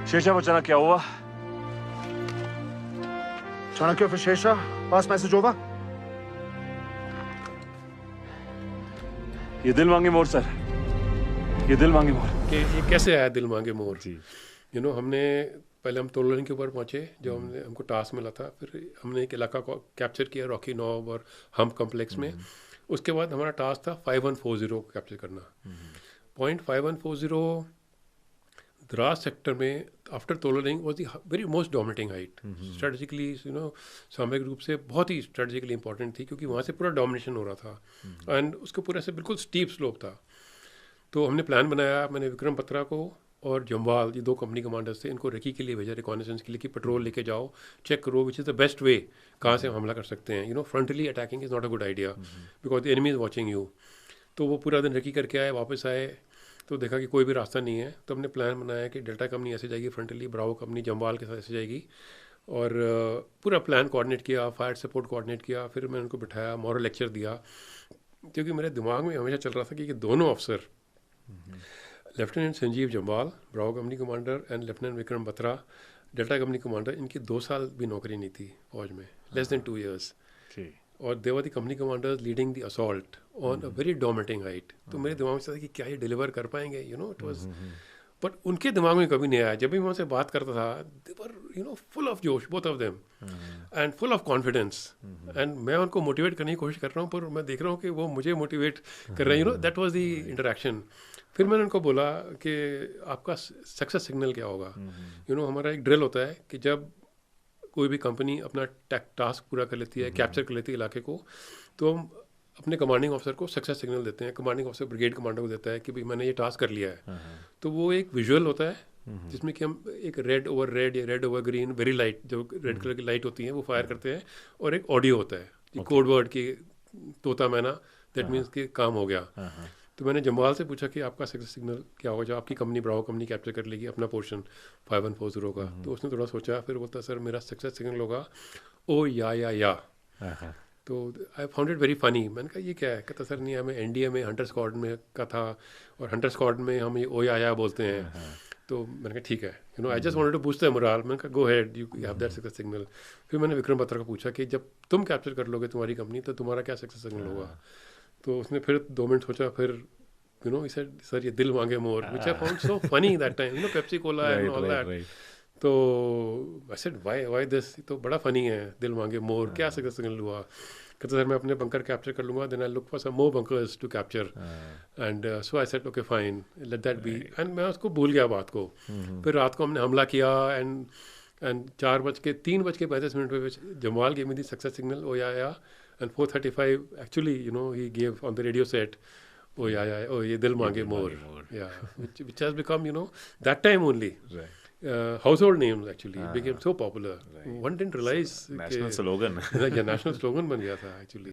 शेषा बचाना क्या हुआ? चाणक्य फिर शेषा पास मैसेज ओवर. ये दिल मांगे मोर सर, ये दिल मांगे मोर. कि ये कैसे आया दिल मांगे मोर जी. हमने पहले हम तोलोलिंग के ऊपर पहुंचे जो हमको टास्क मिला था. फिर हमने एक इलाका को कैप्चर किया, रॉकी नॉब और हम कम्प्लेक्स में. उसके बाद हमारा टास्क था 5140 को कैप्चर करना. पॉइंट 5140 द्रास सेक्टर में after Tololing was the very most dominating height. Strategically सामरिक रूप से बहुत ही स्ट्रेटेजिकली इंपॉर्टेंट थी, क्योंकि वहाँ से पूरा डोमिनेशन हो रहा था एंड उसके पूरे से बिल्कुल स्टीप स्लोप था. तो हमने प्लान बनाया. मैंने विक्रम बत्रा को और जम्वाल, ये 2 कंपनी कमांडर्स थे, इनको रेकी के लिए भेजा, रिकॉनेसेंस के लिए, कि पेट्रोल लेके जाओ, चेक करो which is the best way, कहाँ से हम हमला कर सकते हैं. Frontly attacking is not a good idea because the enemy is watching you. तो वो पूरा दिन रेकी करके आए, वापस आए तो देखा कि कोई भी रास्ता नहीं है. तो हमने प्लान बनाया कि डेल्टा कंपनी ऐसे जाएगी फ्रंटली, ब्रावो कंपनी जम्वाल के साथ ऐसे जाएगी, और पूरा प्लान कोऑर्डिनेट किया, फायर सपोर्ट कोऑर्डिनेट किया. फिर मैंने उनको बिठाया, मॉरल लेक्चर दिया, क्योंकि मेरे दिमाग में हमेशा चल रहा था कि ये दोनों अफसर, lieutenant Sanjeev Jamwal Bravo company commander and lieutenant Vikram Batra delta company commander, इनकी 2 साल भी नौकरी नहीं थी फौज में, लेस देन 2 years. और they were the company commanders leading the assault on a very dominating height. तो मेरे दिमाग में था कि क्या ये डिलीवर कर पाएंगे, इट वाज. बट उनके दिमाग में कभी नहीं आया. जब भी मैं उनसे बात करता था, दे वर फुल ऑफ जोश, both of them, and full of confidence. And मैं उनको मोटिवेट करने की कोशिश कर रहा हूँ, पर मैं देख रहा हूँ कि वो मुझे मोटिवेट कर रहे हैं. That was the interaction. फिर मैंने उनको बोला कि आपका सक्सेस सिग्नल क्या होगा. हमारा एक ड्रिल होता है कि जब कोई भी कंपनी अपना टास्क पूरा कर लेती है, कैप्चर कर लेती है इलाके को, तो हम अपने कमांडिंग ऑफिसर को सक्सेस सिग्नल देते हैं. कमांडिंग ऑफिसर ब्रिगेड कमांडर को देता है कि भाई मैंने ये टास्क कर लिया है. तो वो एक विजुअल होता है जिसमें कि हम एक रेड ओवर रेड या red over green, very light, जो रेड कलर की लाइट होती है वो फायर करते हैं, और एक ऑडियो होता है कोड वर्ड की, तोता मैना, दैट मीन्स कि काम हो गया. तो मैंने जम्वाल से पूछा कि आपका सक्सेस सिग्नल क्या होगा जब आपकी कंपनी ब्रावो कंपनी कैप्चर कर लेगी अपना पोर्शन 5140 का. तो उसने थोड़ा सोचा, फिर बोलता सर मेरा सक्सेस सिग्नल होगा ओ या. तो I found it very funny. मैंने कहा ये क्या है. कहता सर नहीं, हमें एनडीए में हंटर स्क्वाड में का था, और हंटर स्क्वाड में हम ये ओ या बोलते हैं. तो मैंने कहा ठीक है, I just wanted to boost the morale. मैंने कहा go ahead, you have that success signal. फिर मैंने विक्रम बत्रा को पूछा कि जब तुम कैप्चर कर लोगे तुम्हारी कंपनी, तो तुम्हारा क्या सक्सेस सिग्नल होगा. तो उसने फिर 2 मिनट सोचा, फिर he said, sir, ये दिल मांगे मोर, which I found so funny that time, Pepsi Cola and all that. तो I said, why this? तो बड़ा funny है, दिल मांगे मोर, क्या सक्सेस सिग्नल हुआ. कहते सर मैं अपने बंकर कैप्चर कर लूँगा, then I'll look for some more bunkers to capture. And so I said, okay fine, let that be. And मैं उसको भूल गया बात को. फिर रात को हमने हमला किया, and 3:35 पे Jamwal gave me the success signal, oh yeah, and 4:35 actually, he gave on the radio set, oh yeah, oh ye dil mange more. Yeah, which has become, that time only. Right. Household names actually became so popular. Right. One didn't realize national slogan. Yeah, national slogan ban gaya tha actually.